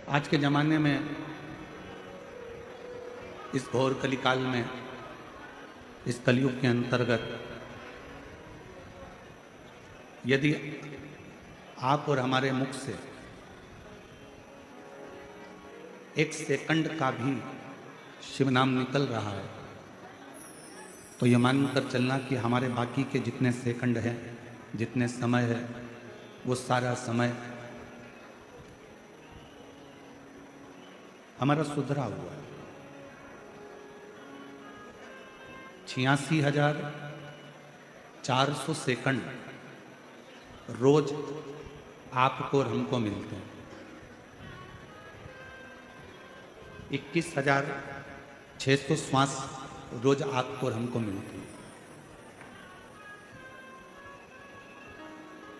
आज के ज़माने में इस घोर कलिकाल में, इस कलयुग के अंतर्गत यदि आप और हमारे मुख से एक सेकंड का भी शिव नाम निकल रहा है तो ये मानकर चलना कि हमारे बाकी के जितने सेकंड हैं, जितने समय है, वो सारा समय हमारा सुधरा हुआ है। 86,400 सेकंड रोज आपको और हमको मिलते हैं। 21,600 श्वास रोज आपको और हमको मिलते हैं।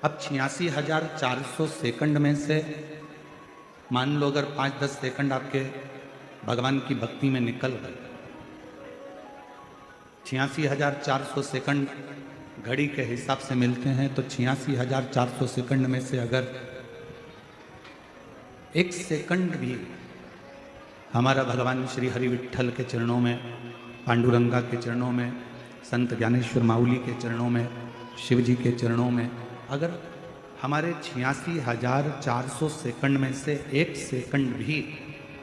अब 86,400 सेकंड में से मान लो अगर 5-10 सेकंड आपके भगवान की भक्ति में निकल गए, 86,400 सेकंड घड़ी के हिसाब से मिलते हैं, तो 86,400 सेकंड में से अगर एक सेकंड भी हमारा भगवान श्री हरि विट्ठल के चरणों में, पांडुरंगा के चरणों में, संत ज्ञानेश्वर माउली के चरणों में, शिव जी के चरणों में, अगर हमारे 86,400 सेकंड में से एक सेकंड भी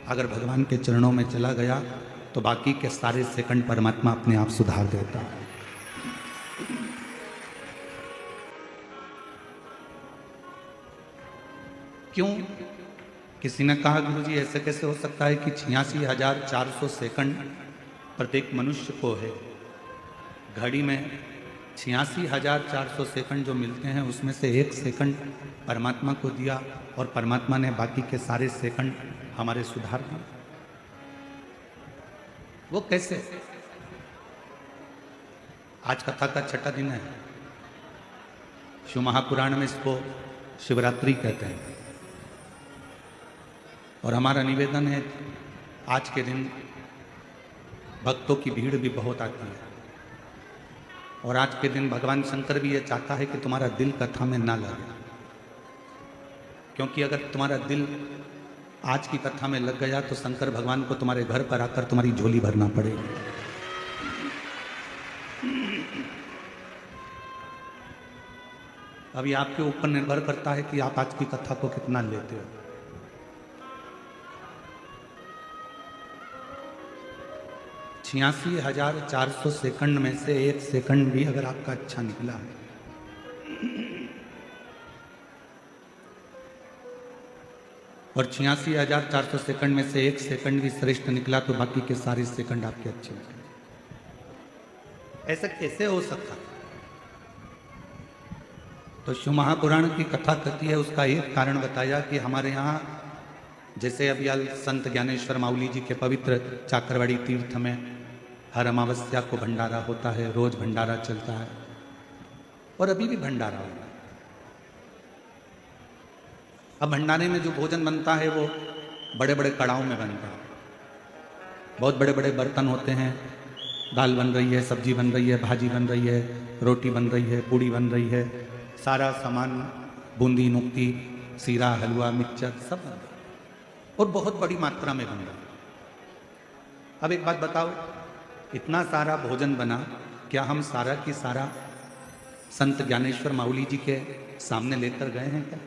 अगर भगवान के चरणों में चला गया तो बाकी के सारे सेकंड परमात्मा अपने आप सुधार देता है। क्यों? किसी ने कहा गुरुजी ऐसे कैसे हो सकता है कि 86,400 सेकंड प्रत्येक मनुष्य को है। घड़ी में 86,400 सेकंड जो मिलते हैं उसमें से एक सेकंड परमात्मा को दिया और परमात्मा ने बाकी के सारे सेकंड हमारे सुधार दिए। वो कैसे? आज कथा का छठा दिन है। शिव महापुराण में इसको शिवरात्रि कहते हैं और हमारा निवेदन है आज के दिन भक्तों की भीड़ भी बहुत आती है और आज के दिन भगवान शंकर भी ये चाहता है कि तुम्हारा दिल कथा में ना लगे, क्योंकि अगर तुम्हारा दिल आज की कथा में लग गया तो शंकर भगवान को तुम्हारे घर पर आकर तुम्हारी झोली भरना पड़ेगी। अभी आपके ऊपर निर्भर करता है कि आप आज की कथा को कितना लेते हो। छियासी 400 सेकंड में से एक सेकंड भी अगर आपका अच्छा निकला है और 86,400 सेकंड में से एक सेकंड भी श्रेष्ठ निकला तो बाकी के सारे सेकंड आपके अच्छे निकले। ऐसा कैसे हो सकता? तो शिव महापुराण की कथा कहती है, उसका एक कारण बताया कि हमारे यहाँ जैसे अभी संत ज्ञानेश्वर माउली जी के पवित्र चाकरवाड़ी तीर्थ में हर अमावस्या को भंडारा होता है, रोज भंडारा चलता है और अभी भी भंडारा होता है। अब भंडारे में जो भोजन बनता है वो बड़े बड़े कड़ाहों में बनता है, बहुत बड़े बड़े बर्तन होते हैं। दाल बन रही है, सब्जी बन रही है, भाजी बन रही है, रोटी बन रही है, पूड़ी बन रही है, सारा सामान बूंदी नुक्ती सीरा हलवा मिक्सचर सब बन रहा है और बहुत बड़ी मात्रा में बन रहा है। अब एक बात बताओ, इतना सारा भोजन बना, क्या हम सारा की सारा संत ज्ञानेश्वर माउली जी के सामने लेकर गए हैं क्या?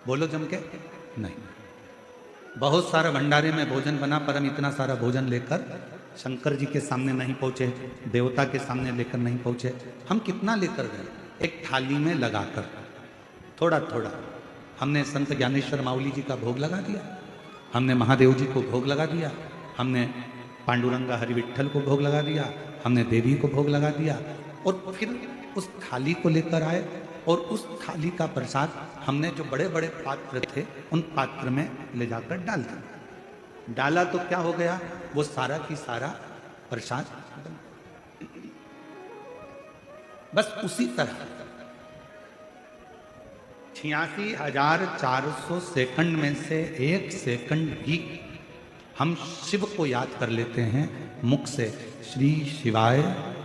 बोलो जम के। नहीं। बहुत सारा भंडारे में भोजन बना पर हम इतना सारा भोजन लेकर शंकर जी के सामने नहीं पहुंचे, देवता के सामने लेकर नहीं पहुंचे। हम कितना लेकर गए? एक थाली में लगाकर थोड़ा थोड़ा हमने संत ज्ञानेश्वर माउली जी का भोग लगा दिया, हमने महादेव जी को भोग लगा दिया, हमने पांडुरंगा हरि विट्ठल को भोग लगा दिया, हमने देवी को भोग लगा दिया और फिर उस थाली को लेकर आए और उस थाली का प्रसाद हमने जो बड़े बड़े पात्र थे उन पात्र में ले जाकर डाल दिया। डाला तो क्या हो गया? वो सारा की सारा प्रसाद बस उसी तरह 86,400 सेकंड में से एक सेकंड भी हम शिव को याद कर लेते हैं, मुख से श्री शिवाय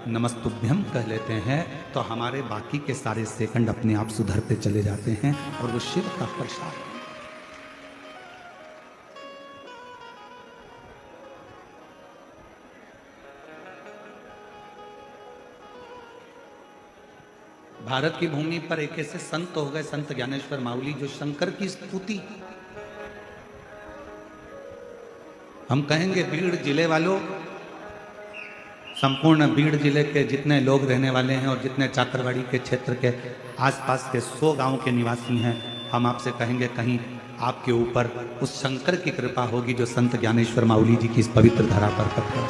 नमस्तुभ्यम कह लेते हैं, तो हमारे बाकी के सारे सेकंड अपने आप सुधरते चले जाते हैं और वो शिव का प्रसाद। भारत की भूमि पर एक ऐसे संत हो गए, संत ज्ञानेश्वर माउली, जो शंकर की स्तुति, हम कहेंगे बीड़ जिले वालों, संपूर्ण बीड़ जिले के जितने लोग रहने वाले हैं और जितने चाकरवाड़ी के क्षेत्र के आसपास के 100 गांव के निवासी हैं, हम आपसे कहेंगे कहीं आपके ऊपर उस शंकर की कृपा होगी जो संत ज्ञानेश्वर माउली जी की इस पवित्र धरा पर करते हैं।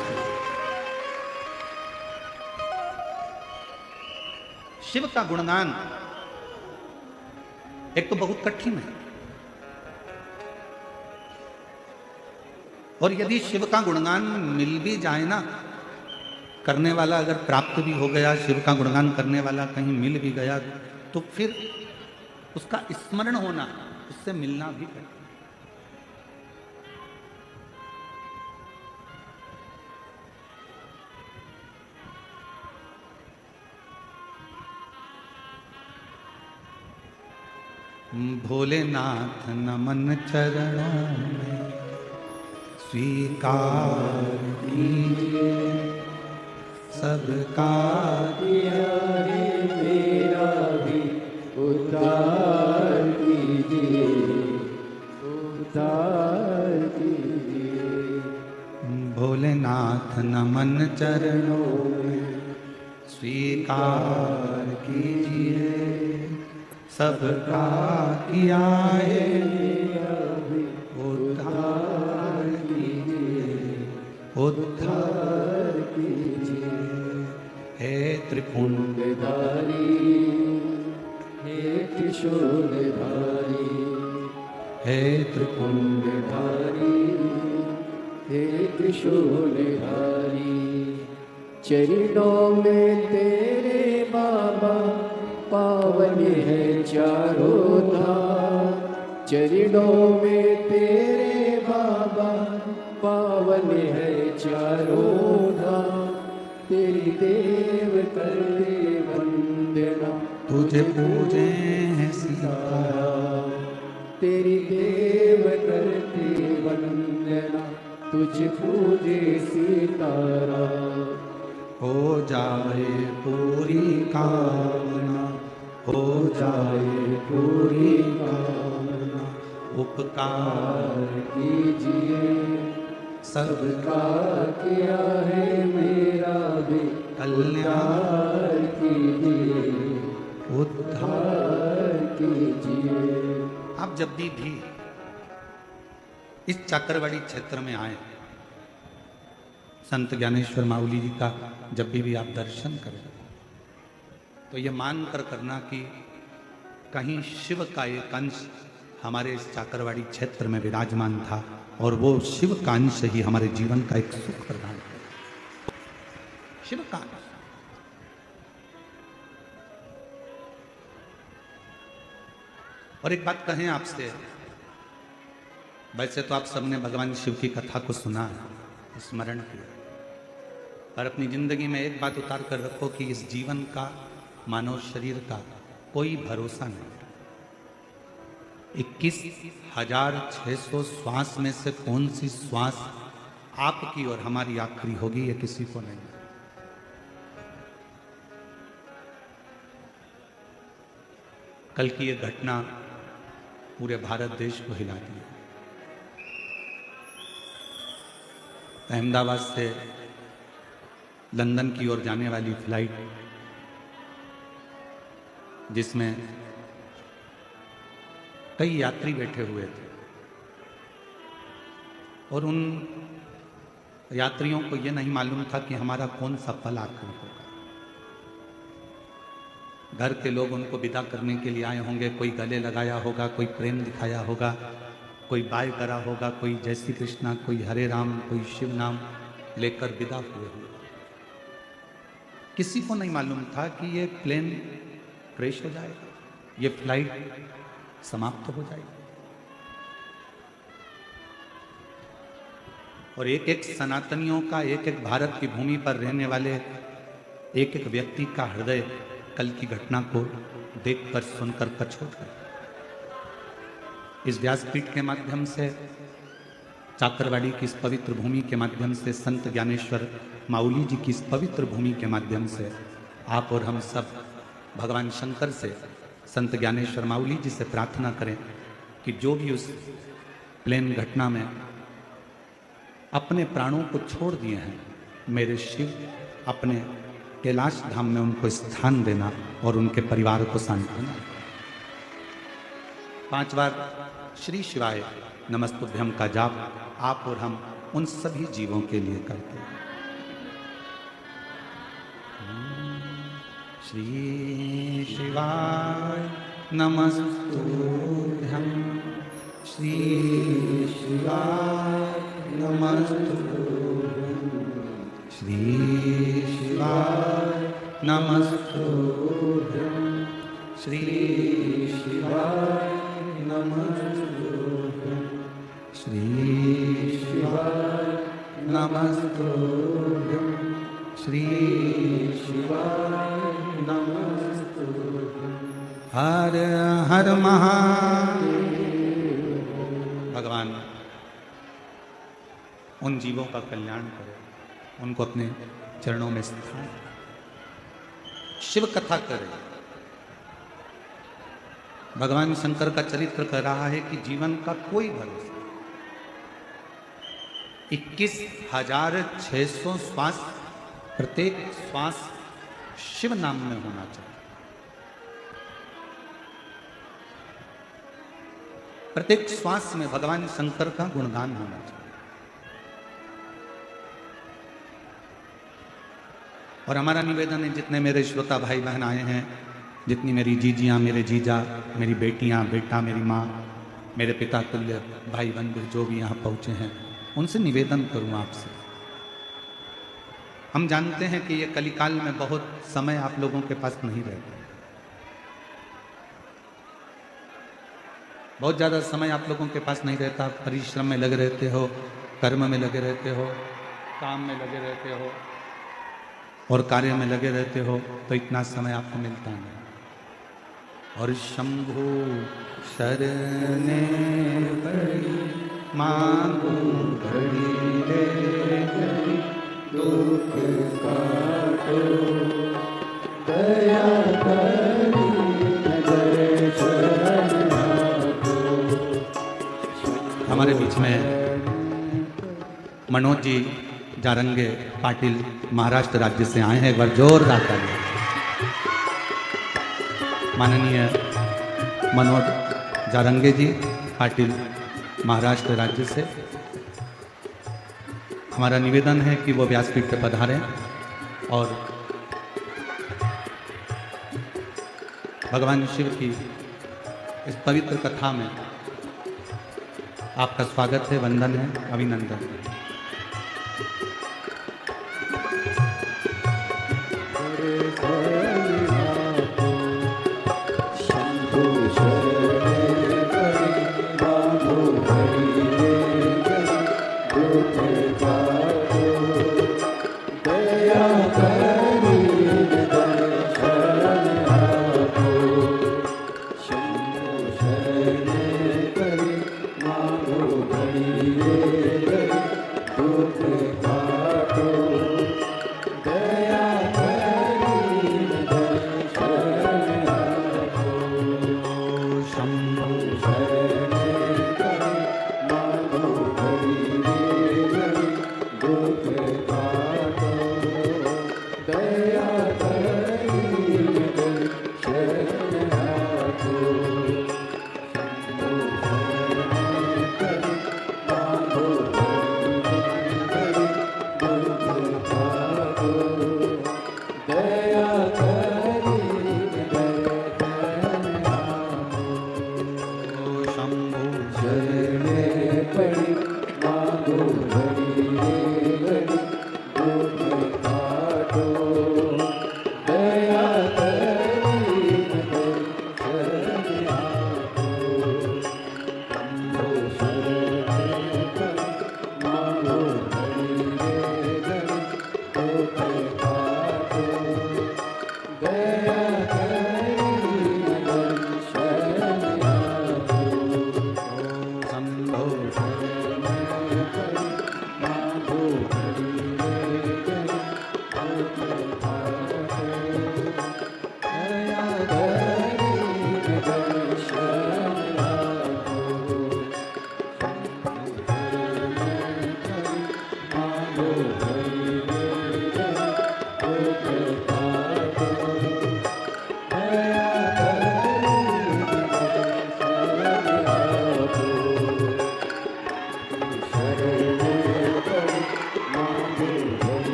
शिव का गुणगान एक तो बहुत कठिन है, और यदि शिव का गुणगान मिल भी जाए ना, करने वाला अगर प्राप्त भी हो गया, शिव का गुणगान करने वाला कहीं मिल भी गया, तो फिर उसका स्मरण होना, उससे मिलना भी कठिन। भोलेनाथ नमन चरणों में स्वीकार कीजिए, सबका दिया है मेरा भी उद्धार कीजिए, उद्धार कीजिए। भोलेनाथ नमन चरणों में स्वीकार कीजिए, सबका किया है उद्धार कीजिए, उद्धार कीजिए। हे त्रिपुंडधारी, हे त्रिशूलधारी, हे त्रिपुंडधारी, हे त्रिशूलधारी। चरणों में तेरे बाबा पावन है चारों धाम, चरणों में तेरे बाबा पावन है चारों धाम। तेरी देव करते वंदना, तुझे पूजे हैं सीताराम, तेरी देव करते वंदना, तुझे पूजे सीताराम। हो जाए पूरी कामना, हो जाए पूरी कामना, उपकार कीजिए, सबका किया है मेरा भी कल्याण कीजिए, उद्धार कीजिए। आप जब भी इस चाकरवाड़ी क्षेत्र में आए, संत ज्ञानेश्वर माउली जी का जब भी आप दर्शन करें, तो ये मान कर करना कि कहीं शिव का एक अंश हमारे इस चाकरवाड़ी क्षेत्र में विराजमान था, और वो शिव का अंश ही हमारे जीवन का एक सुख प्रदान है। शिव का अंश। और एक बात कहें आपसे, वैसे तो आप सबने भगवान शिव की कथा को सुना है, स्मरण किया, पर अपनी जिंदगी में एक बात उतार कर रखो कि इस जीवन का, मानव शरीर का कोई भरोसा नहीं। 21,600 श्वास में से कौन सी श्वास आपकी और हमारी आखिरी होगी, ये किसी को नहीं। कल की ये घटना पूरे भारत देश को हिला दी। अहमदाबाद से लंदन की ओर जाने वाली फ्लाइट, जिसमें कई यात्री बैठे हुए थे, और उन यात्रियों को यह नहीं मालूम था कि हमारा कौन सा पल आखिरी होगा। घर के लोग उनको विदा करने के लिए आए होंगे, कोई गले लगाया होगा, कोई प्रेम दिखाया होगा, कोई बाय करा होगा, कोई जय श्री कृष्णा, कोई हरे राम, कोई शिव नाम लेकर विदा हुए होंगे। किसी को नहीं मालूम था कि ये प्लेन क्रैश हो जाएगा, ये फ्लाइट समाप्त हो जाएगी। और एक एक सनातनियों का, एक एक भारत की भूमि पर रहने वाले एक एक व्यक्ति का हृदय कल की घटना को देखकर सुनकर कछोट गया। इस व्यासपीठ के माध्यम से, चाकरवाड़ी की इस पवित्र भूमि के माध्यम से, संत ज्ञानेश्वर माउली जी की इस पवित्र भूमि के माध्यम से आप और हम सब भगवान शंकर से, संत ज्ञानेश्वर माउली जी से प्रार्थना करें कि जो भी उस प्लेन घटना में अपने प्राणों को छोड़ दिए हैं, मेरे शिव अपने कैलाश धाम में उनको स्थान देना और उनके परिवार को सांत्वना। 5 बार श्री शिवाय नमस्तुभ्यम का जाप आप और हम उन सभी जीवों के लिए करते हैं। श्री शिवाय नमस्तुभ्यम, श्री शिवाय नमस्तुभ्यम, श्री शिवाय नमस्तुभ्यम, श्री शिवाय नमस्तुभ्यम, श्री शिवाय नमस्तुभ्यम, श्री शिवाय नमस्तुभ्यम। हर हर महादेव। भगवान उन जीवों का कल्याण करे, उनको अपने चरणों में स्थान, शिव कथा करे। भगवान शंकर का चरित्र कर रहा है कि जीवन का कोई भरोसा, 21,600 श्वास, प्रत्येक श्वास शिव नाम में होना चाहिए। प्रत्येक श्वास में भगवान शंकर का गुणगान होना चाहिए। और हमारा निवेदन है, जितने मेरे श्रोता भाई बहन आए हैं, जितनी मेरी जीजियाँ, मेरे जीजा, मेरी बेटियाँ, बेटा, मेरी माँ, मेरे पिता तुल्य भाई बंधु जो भी यहाँ पहुँचे हैं, उनसे निवेदन करूँ आपसे। हम जानते हैं कि ये कलिकाल में बहुत समय आप लोगों के पास नहीं रहता, बहुत ज़्यादा समय आप लोगों के पास नहीं रहता। परिश्रम में लगे रहते हो, कर्म में लगे रहते हो, काम में लगे रहते हो और कार्य में लगे रहते हो, तो इतना समय आपको मिलता नहीं। और शंभु शरणे पड़ी मांगू घड़ी रे घड़ी, दुख काटो दया करी नजर शरण आगो। हमारे बीच में मनोज जी जारंगे पाटिल महाराष्ट्र राज्य से आए हैं, एक बार जोरदार तालियां। माननीय मनोज जारंगे जी पाटिल महाराष्ट्र राज्य से, हमारा निवेदन है कि वो व्यासपीठ पर पधारें और भगवान शिव की इस पवित्र कथा में आपका स्वागत है, वंदन है, अभिनंदन है।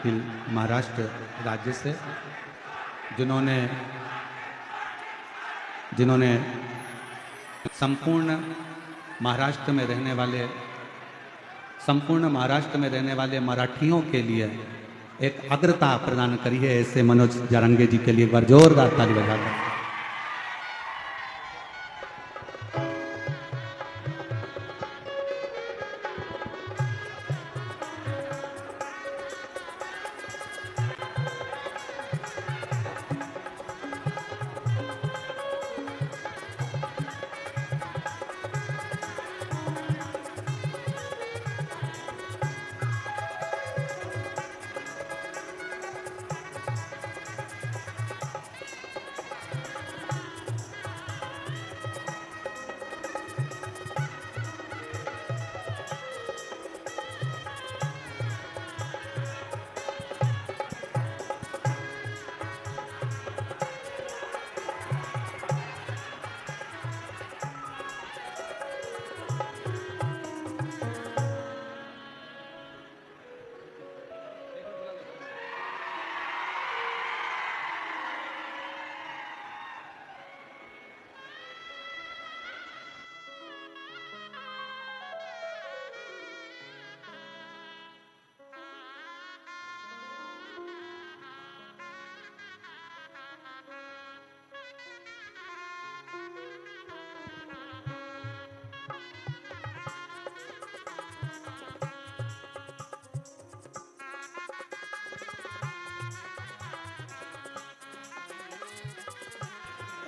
पाटिल महाराष्ट्र राज्य से, जिन्होंने संपूर्ण महाराष्ट्र में रहने वाले मराठियों के लिए एक अग्रता प्रदान करी है। ऐसे मनोज जारंगे जी के लिए एक बार जोरदार ताली बजाकर।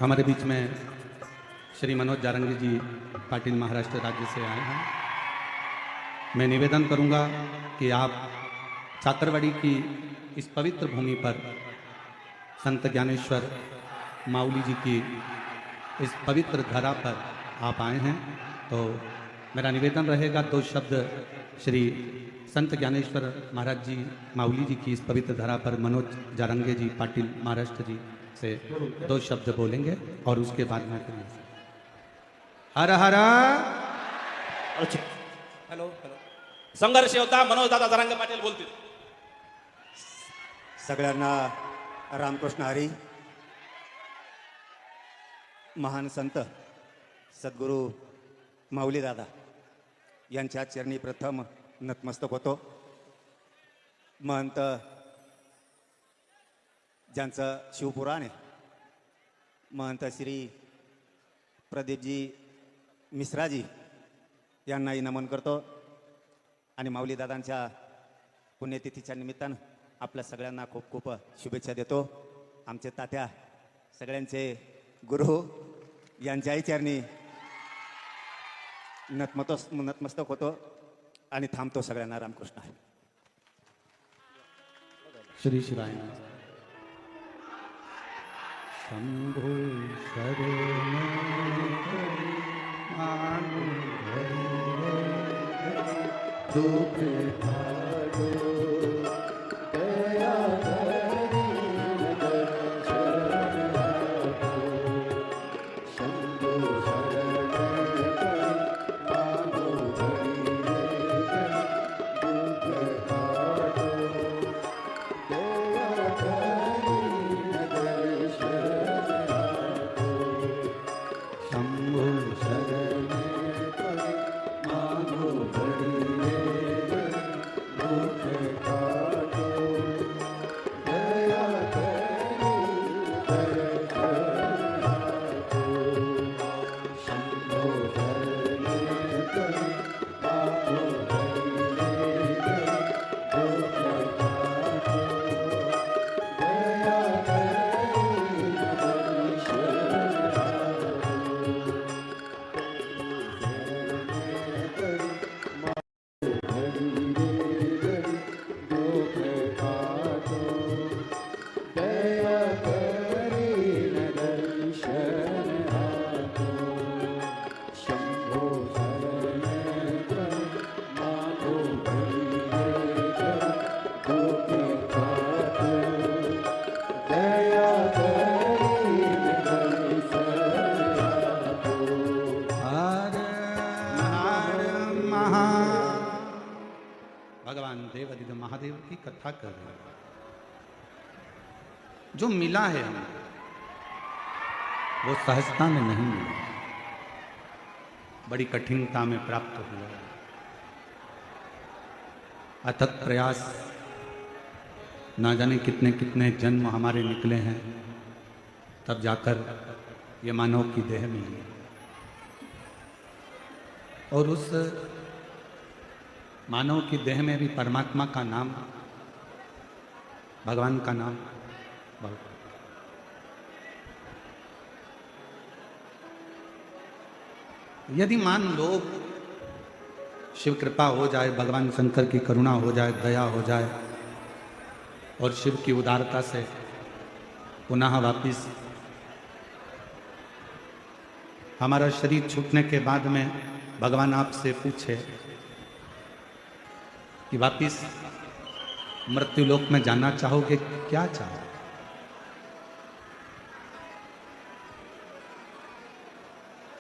हमारे बीच में श्री मनोज जारंगी जी पाटिल महाराष्ट्र राज्य से आए हैं। मैं निवेदन करूंगा कि आप छात्रवाड़ी की इस पवित्र भूमि पर संत ज्ञानेश्वर माउली जी की इस पवित्र धरा पर आप आए हैं, तो मेरा निवेदन रहेगा दो शब्द श्री संत ज्ञानेश्वर महाराज जी माउली जी की इस पवित्र धरा पर मनोज जारंगे जी पाटिल महाराष्ट्र जी से दो शब्द बोलेंगे और उसके बाद मैं हर हर हॅलो संघर्ष योद्धा मनोज दादा जारंगे पाटील बोलतील. सगळ्यांना रामकृष्ण हरी. महान संत सद्गुरू माऊली दादा यांच्या चरणी प्रथम नतमस्तक होतो. महंत ज्यांचं शिवपुराण आहे, महंत श्री प्रदीपजी मिश्राजी यांनाही नमन करतो आणि माऊली दादांच्या पुण्यतिथीच्या निमित्तानं आपल्या सगळ्यांना खूप खूप शुभेच्छा देतो. आमचे तात्या सगळ्यांचे गुरु यांच्याही चरणी नतमस्तक होतो आणि थांबतो. सगळ्यांना रामकृष्ण हरी. श्री शिवाय शंभो शरण दुख भागो दया धरी दर्शन आपो. शंभो शरण मागो धरी दुख भागो दया धरी दर्शन आपो. शंभो शरण मागो धरी देवादिदेव महादेव की कथा कर रहे हैं। जो मिला है हमें वो सहजता में नहीं मिला, बड़ी कठिनता में प्राप्त हुआ। अथक प्रयास, ना जाने कितने कितने जन्म हमारे निकले हैं, तब जाकर ये मानव की देह मिली। और उस मानव की देह में भी परमात्मा का नाम, भगवान का नाम बहुत। यदि मान लो शिव कृपा हो जाए, भगवान शंकर की करुणा हो जाए, दया हो जाए और शिव की उदारता से पुनः वापिस हमारा शरीर छूटने के बाद में भगवान आपसे पूछे कि वापिस मृत्यु लोक में जाना चाहोगे, क्या चाहो?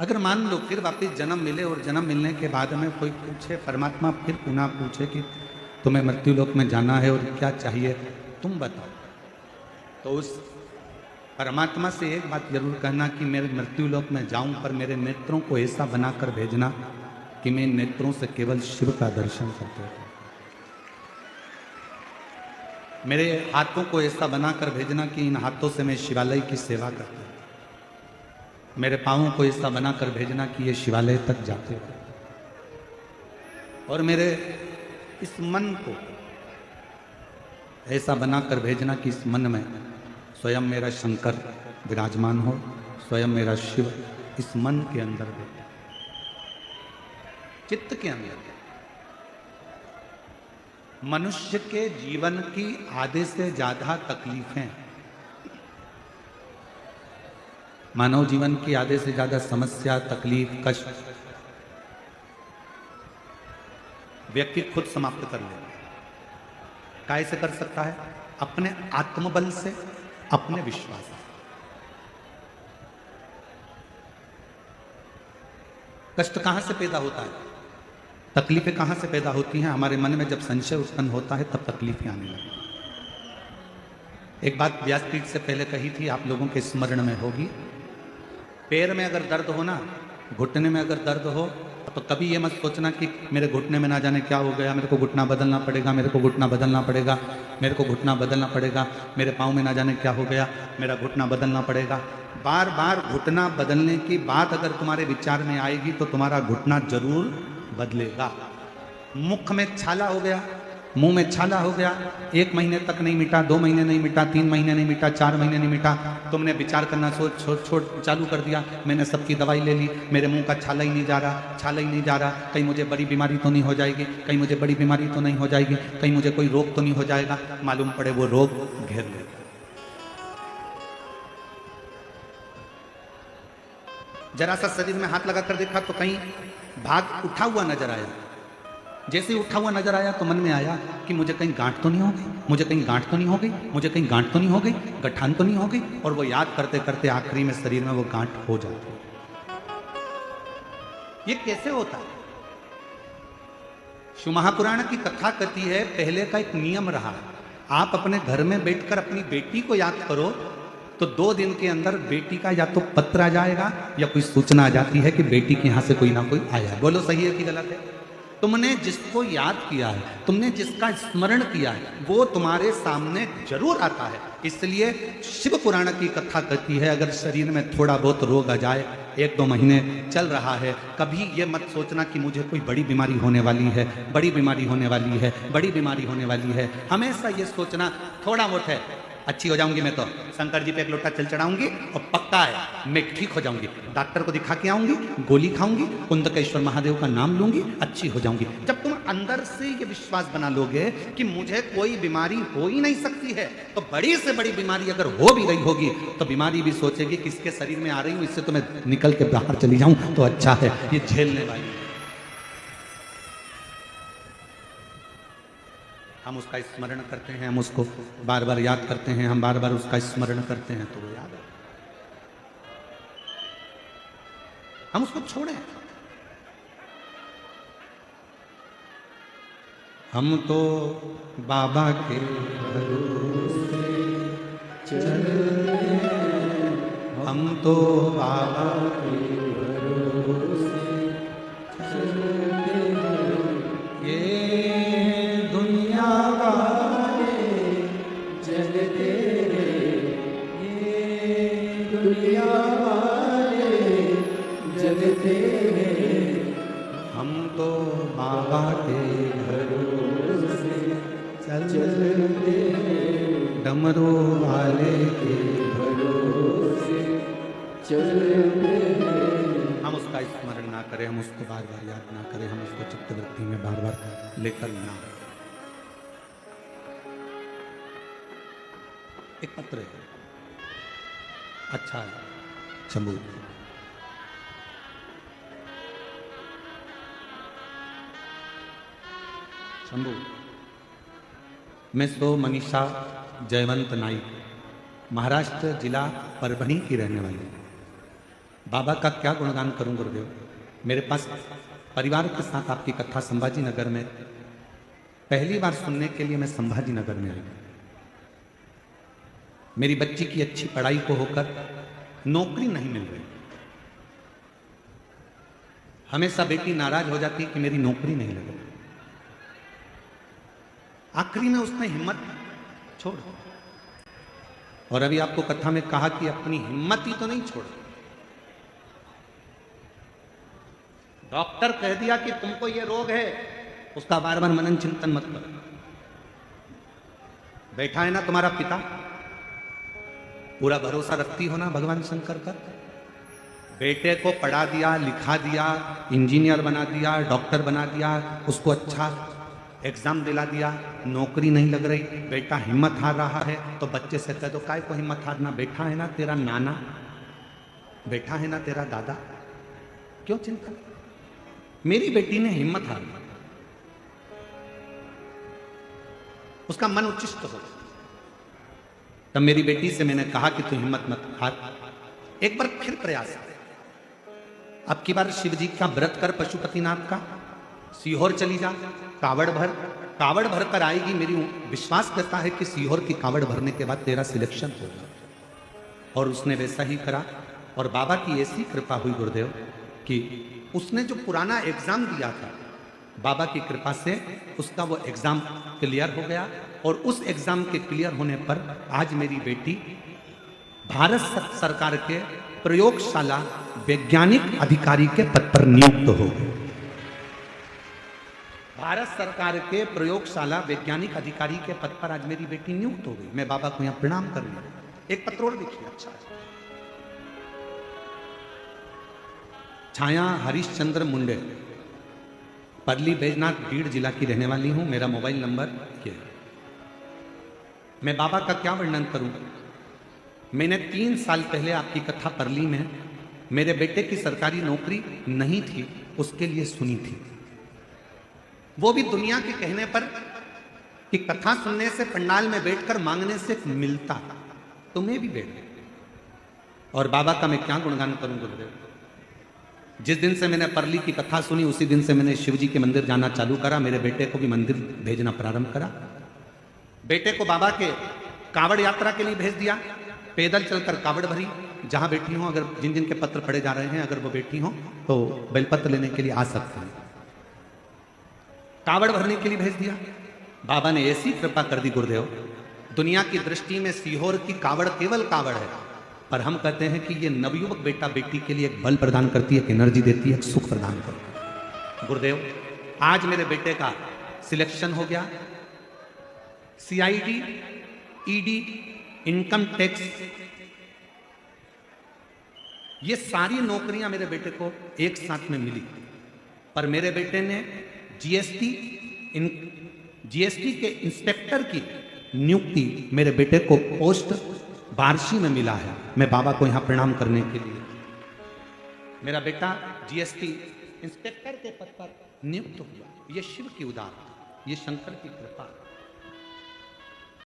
अगर मान लो फिर वापिस जन्म मिले और जन्म मिलने के बाद में कोई पूछे, परमात्मा फिर पुनः पूछे कि तुम्हें मृत्यु लोक में जाना है और क्या चाहिए, तुम बताओ, तो उस परमात्मा से एक बात जरूर कहना कि मेरे मृत्यु लोक में जाऊं, पर मेरे नेत्रों को ऐसा बनाकर भेजना कि मैं नेत्रों से केवल शिव का दर्शन करते रहूं। मेरे हाथों को ऐसा बनाकर भेजना कि इन हाथों से मैं शिवालय की सेवा करता हूं। मेरे पांवों को ऐसा बनाकर भेजना कि ये शिवालय तक जाते हो। और मेरे इस मन को ऐसा बनाकर भेजना कि इस मन में स्वयं मेरा शंकर विराजमान हो, स्वयं मेरा शिव इस मन के अंदर बैठे, चित्त के अंदर। मनुष्य के जीवन की आधे से ज्यादा तकलीफें, मानव जीवन की आधे से ज्यादा समस्या, तकलीफ, कष्ट व्यक्ति खुद समाप्त कर लेगा। कैसे कर सकता है? अपने आत्मबल से, अपने विश्वास से। कष्ट कहां से पैदा होता है? तकलीफें कहां से पैदा होती हैं? हमारे मन में जब संशय उत्पन्न होता है तब तकलीफें आने लगती हैं। एक बात व्यासपीठ से पहले कही थी, आप लोगों के स्मरण में होगी। पैर में अगर दर्द हो ना, घुटने में अगर दर्द हो, तो कभी ये मत सोचना कि मेरे घुटने में ना जाने क्या हो गया, मेरे को घुटना बदलना पड़ेगा, मेरे को घुटना बदलना पड़ेगा, मेरे को घुटना बदलना पड़ेगा, मेरे पाँव में ना जाने क्या हो गया, मेरा घुटना बदलना पड़ेगा। बार बार घुटना बदलने की बात अगर तुम्हारे विचार में आएगी तो तुम्हारा घुटना जरूर बदलेगा। मुख में छाला हो गया, मुंह में छाला हो गया, 1 महीने तक नहीं मिटा, 2 महीने नहीं मिटा, 3 महीने नहीं मिटा, 4 महीने नहीं मिटा, तुमने विचार करना छोड़ चालू कर दिया, मैंने सबकी दवाई ले ली, मेरे मुंह का छाला ही नहीं जा रहा, छाला ही नहीं जा रहा, कहीं मुझे बड़ी बीमारी तो नहीं हो जाएगी, कहीं मुझे बड़ी बीमारी तो नहीं हो जाएगी, कहीं मुझे कोई रोग तो नहीं हो जाएगा। मालूम पड़े वो रोग घेर लेगा। जरा सा शरीर में हाथ लगाकर देखा तो कहीं भाग उठा हुआ नजर आया। जैसे ही उठा हुआ नजर आया तो मन में आया कि मुझे कहीं गांठ तो नहीं हो गई, मुझे कहीं गांठ तो नहीं हो गई, मुझे कहीं गांठ तो नहीं हो गई, गठान तो नहीं हो गई। और वो याद करते करते आखिरी में शरीर में वो गांठ हो जाती है। ये कैसे होता है? शिव महापुराण की कथा कहती है, पहले का एक नियम रहा, आप अपने घर में बैठकर अपनी बेटी को याद करो तो 2 दिन के अंदर बेटी का या तो पत्र आ जाएगा या कोई सूचना आ जाती है कि बेटी के यहां से कोई ना कोई आया है। बोलो सही है कि गलत है? तुमने जिसको याद किया है, तुमने जिसका स्मरण किया है, वो तुम्हारे सामने जरूर आता है। इसलिए शिव पुराण की कथा कहती है, अगर शरीर में थोड़ा बहुत रोग आ जाए, 1-2 महीने चल रहा है, कभी ये मत सोचना कि मुझे कोई बड़ी बीमारी होने वाली है, बड़ी बीमारी होने वाली है, बड़ी बीमारी होने वाली है। हमेशा ये सोचना थोड़ा बहुत है, अच्छी हो जाऊंगी मैं तो शंकर जी पे 1 लोटा जल चढ़ाऊंगी और पक्का है मैं ठीक हो जाऊंगी, डॉक्टर को दिखा के आऊंगी, गोली खाऊंगी, कुंदकेश्वर महादेव का नाम लूंगी, अच्छी हो जाऊंगी। जब तुम अंदर से ये विश्वास बना लोगे कि मुझे कोई बीमारी हो ही नहीं सकती है, तो बड़ी से बड़ी बीमारी अगर हो भी रही होगी तो बीमारी भी सोचेगी किसके शरीर में आ रही हूं, इससे तो मैं निकल के बाहर चली जाऊं तो अच्छा है, ये झेलने वाली है। हम उसका स्मरण करते हैं, हम उसको बार बार याद करते हैं, हम बार बार उसका स्मरण करते हैं तो वो याद है। हम उसको छोड़ें। हम तो बाबा के भरोसे चलते हैं, हम तो बाबा के भरोसे चलते हैं। ये दुनिया वाले चलते हैं, ये दुनिया वाले जलते हैं, हम तो बाबा के भरोसे चलते हैं, डमरू वाले के भरोसे चलते हैं। हम उसका स्मरण ना करें, हम उसको बार बार याद ना करें, हम उसको चित्तवृत्ति में बार बार लेकर ना आए। एक पत्र है, अच्छा है, शंभू शंभू, मैं सो मनीषा जयवंत नाइक, महाराष्ट्र जिला परभणी की रहने वाली हूँ। बाबा का क्या गुणगान करूं गुरुदेव। मेरे पास परिवार के साथ आपकी कथा संभाजी नगर में पहली बार सुनने के लिए मैं संभाजी नगर में आई। मेरी बच्ची की अच्छी पढ़ाई को होकर नौकरी नहीं मिल रही। हमेशा बेटी नाराज हो जाती कि मेरी नौकरी नहीं लग रही। आखिरी में उसने हिम्मत छोड़, और अभी आपको कथा में कहा कि अपनी हिम्मत ही तो नहीं छोड़। डॉक्टर कह दिया कि तुमको ये रोग है, उसका बार बार मनन चिंतन मत करो। बैठा है ना तुम्हारा पिता, पूरा भरोसा रखती हो ना भगवान शंकर पर। बेटे को पढ़ा दिया, लिखा दिया, इंजीनियर बना दिया, डॉक्टर बना दिया, उसको अच्छा एग्जाम दिला दिया, नौकरी नहीं लग रही, बेटा हिम्मत हार रहा है, तो बच्चे से कह दो काय को हिम्मत हारना, बैठा है ना तेरा नाना, बैठा है ना तेरा दादा, क्यों चिंता। मेरी बेटी ने हिम्मत हार ली, उसका मन उच्चिष्ट हो। तब मेरी बेटी से मैंने कहा कि तू हिम्मत मत हार, एक बार फिर प्रयास कर। अब की बार शिव जी का व्रत कर, पशुपतिनाथ का, सीहोर चली जा, कावड़ भर कर आएगी। मेरी विश्वास करता है कि सीहोर की कावड़ भरने के बाद तेरा सिलेक्शन होगा। और उसने वैसा ही करा, और बाबा की ऐसी कृपा हुई गुरुदेव कि उसने जो पुराना एग्जाम दिया था, बाबा की कृपा से उसका वो एग्जाम क्लियर हो गया। और उस एग्जाम के क्लियर होने पर आज मेरी बेटी भारत सरकार के प्रयोगशाला वैज्ञानिक अधिकारी के पद पर नियुक्त हो गई। भारत सरकार के प्रयोगशाला वैज्ञानिक अधिकारी के पद पर आज मेरी बेटी नियुक्त हो गई। मैं बाबा को यहां प्रणाम कर लिया। एक पत्र और देखिए, अच्छा है। छाया हरीशचंद्र मुंडे, परली बैजनाथ बीड़ जिला की रहने वाली हूं। मेरा मोबाइल नंबर ये है। मैं बाबा का क्या वर्णन करूं। मैंने 3 साल पहले आपकी कथा परली में मेरे बेटे की सरकारी नौकरी नहीं थी, उसके लिए सुनी थी। वो भी दुनिया के कहने पर कि कथा सुनने से, पंडाल में बैठकर मांगने से मिलता, तुम्हें भी बैठ। और बाबा का मैं क्या गुणगान करूं गुरुदेव। जिस दिन से मैंने परली की कथा सुनी, उसी दिन से मैंने शिव जी के मंदिर जाना चालू करा। मेरे बेटे को भी मंदिर भेजना प्रारंभ करा। बेटे को बाबा के कावड़ यात्रा के लिए भेज दिया। पैदल चलकर कावड़ भरी। जहां बैठी हो, अगर जिन जिन के पत्र पढ़े जा रहे हैं, अगर वो बैठी हो तो बेलपत्र लेने के लिए आ सकते हैं। कावड़ भरने के लिए भेज दिया। बाबा ने ऐसी कृपा कर दी गुरुदेव, दुनिया की दृष्टि में सीहोर की कावड़ केवल कावड़ है, पर हम कहते हैं कि ये नवयुवक बेटा बेटी के लिए एक बल प्रदान करती है, एक एनर्जी देती है, एक सुख प्रदान करती है। गुरुदेव, आज मेरे बेटे का सिलेक्शन हो गया। CID, ED, इनकम टैक्स, ये सारी नौकरियां मेरे बेटे को एक साथ में मिली। पर मेरे बेटे ने GST के इंस्पेक्टर की नियुक्ति मेरे बेटे को पोस्ट बारशी में मिला है। मैं बाबा को यहां प्रणाम करने के लिए, मेरा बेटा GST इंस्पेक्टर के पद पर नियुक्त हुआ। ये शिव की उदारता, ये शंकर की कृपा।